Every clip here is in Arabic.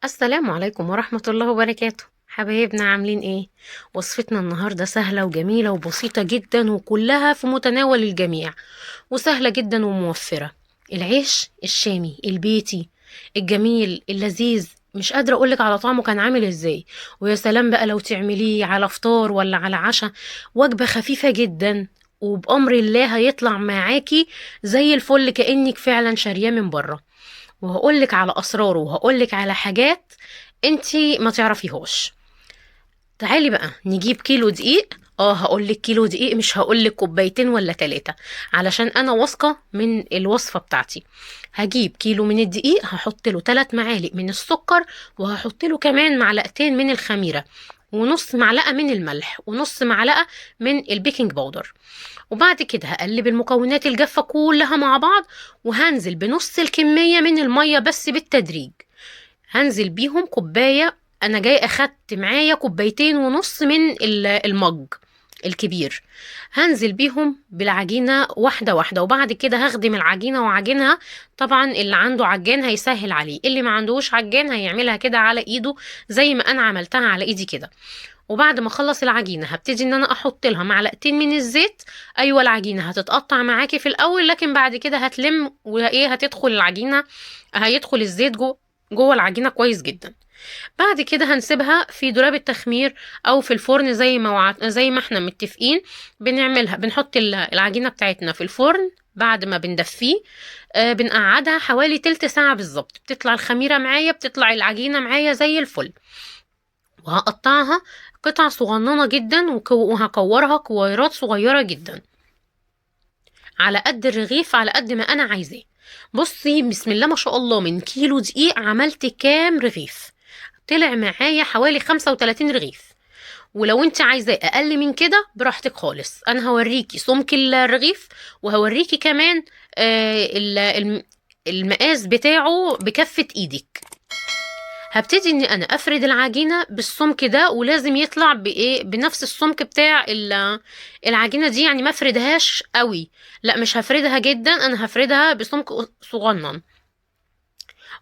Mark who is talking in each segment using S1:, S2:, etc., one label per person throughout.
S1: السلام عليكم ورحمة الله وبركاته. حبايبنا عاملين ايه؟ وصفتنا النهاردة سهلة وجميلة وبسيطة جدا وكلها في متناول الجميع، وسهلة جدا وموفرة. العيش الشامي البيتي الجميل اللذيذ، مش قادرة اقولك على طعمه كان عامل ازاي. ويا سلام بقى لو تعمليه على فطار ولا على عشاء، وجبة خفيفة جدا وبأمر الله هيطلع معاكي زي الفل كأنك فعلا شارياه من بره. وهقولك على اسراره وهقولك على حاجات انتي ما تعرفيهاش. تعالي بقى نجيب كيلو دقيق. هقولك كيلو دقيق، مش هقولك كوبايتين ولا 3، علشان انا واثقة من الوصفة بتاعتي. هجيب كيلو من الدقيق، هحط له 3 معالق من السكر، وهحط له كمان معلقتين من الخميرة، ونص معلقة من الملح، ونص معلقة من البيكنج باودر. وبعد كده هقلب المكونات الجافة كلها مع بعض، وهنزل بنص الكمية من المية بس بالتدريج. هنزل بيهم كوباية، انا جاي اخدت معايا كوبايتين ونص من المج الكبير. هنزل بيهم بالعجينة واحدة واحدة، وبعد كده هخدم العجينة وعجينها. طبعا اللي عنده عجان هيسهل عليه، اللي ما عندهوش عجان هيعملها كده على ايده زي ما انا عملتها على ايدي كده. وبعد ما اخلص العجينه هبتدي ان انا احط لها معلقتين من الزيت. ايوه العجينه هتتقطع معاكي في الاول، لكن بعد كده هتلم وايه هتدخل العجينه، هيدخل الزيت جوه العجينه كويس جدا. بعد كده هنسيبها في دولاب التخمير او في الفرن زي ما احنا متفقين. بنحط العجينه بتاعتنا في الفرن بعد ما بندفيه. بنقعدها حوالي تلت ساعه بالظبط، بتطلع الخميره معايا، بتطلع العجينه معايا زي الفل. وهقطعها قطع صغننة جدا وهكورها كويرات صغيرة جدا على قد الرغيف، على قد ما انا عايزاه. بصي بسم الله ما شاء الله، من كيلو دقيق عملت كام رغيف؟ طلع معايا حوالي 35 رغيف. ولو انت عايزاه اقل من كده براحتك خالص، انا هوريكي سمك الرغيف، وهوريكي كمان المقاس بتاعه بكفة ايدك. هبتدي ان انا افرد العجينه بالسمك ده، ولازم يطلع بايه بنفس السمك بتاع العجينه دي، يعني ما افردهاش قوي، لا مش هفردها جدا، انا هفردها بسمك صغنن.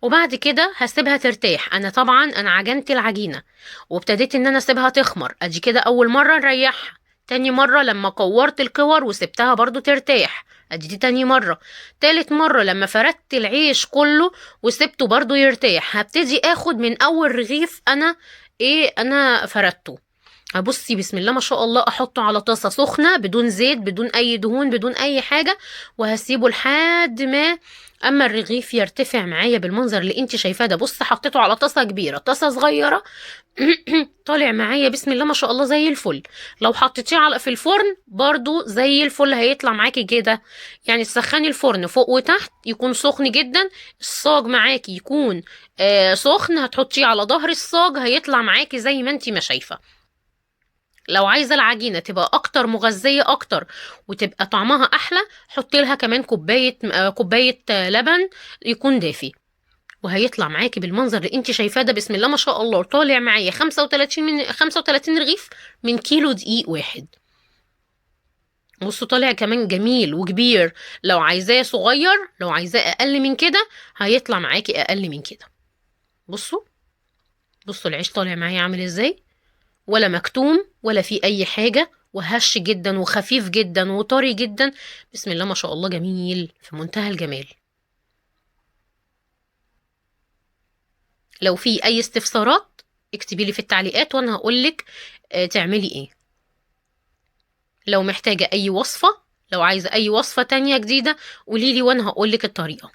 S1: وبعد كده هسيبها ترتاح. انا طبعا انا عجنت العجينه وابتديت ان انا اسيبها تخمر، ادي كده اول مره نريحها. تاني مره لما كورت الكور وسبتها برضو ترتاح، ادي دي تاني مره. تالت مره لما فردت العيش كله وسبته برضو يرتاح، هبتدي اخد من اول رغيف انا فردته. هبصي بسم الله ما شاء الله، احطه على طاسه سخنه بدون زيت بدون اي دهون بدون اي حاجه، وهسيبه لحد ما اما الرغيف يرتفع معايا بالمنظر اللي انت شايفاه ده. بص حطيته على طاسه كبيره طاسه صغيره طالع معايا بسم الله ما شاء الله زي الفل. لو حطيتيه في الفرن برضو زي الفل هيطلع معاكي كده. يعني تسخني الفرن فوق وتحت يكون سخن جدا، الصاج معاكي يكون سخن، هتحطيه على ظهر الصاج هيطلع معاكي زي ما انت ما شايفه. لو عايزة العجينة تبقى أكتر مغذية أكتر وتبقى طعمها أحلى، حطي لها كمان كوباية لبن يكون دافي، وهيطلع معاكي بالمنظر اللي انت شايفاه ده. بسم الله ما شاء الله طالع معايا 35 رغيف من كيلو دقيق واحد. بصوا طالع كمان جميل وكبير. لو عايزاه صغير، لو عايزاه أقل من كده هيطلع معاكي أقل من كده. بصوا بصوا العيش طالع معايا عامل ازاي، ولا مكتوم ولا في اي حاجة، وهش جدا وخفيف جدا وطري جدا. بسم الله ما شاء الله جميل في منتهى الجمال. لو في اي استفسارات اكتبي لي في التعليقات وانا هقولك تعملي ايه. لو محتاجة اي وصفة، لو عايزة اي وصفة تانية جديدة قوليلي وانا هقولك الطريقة.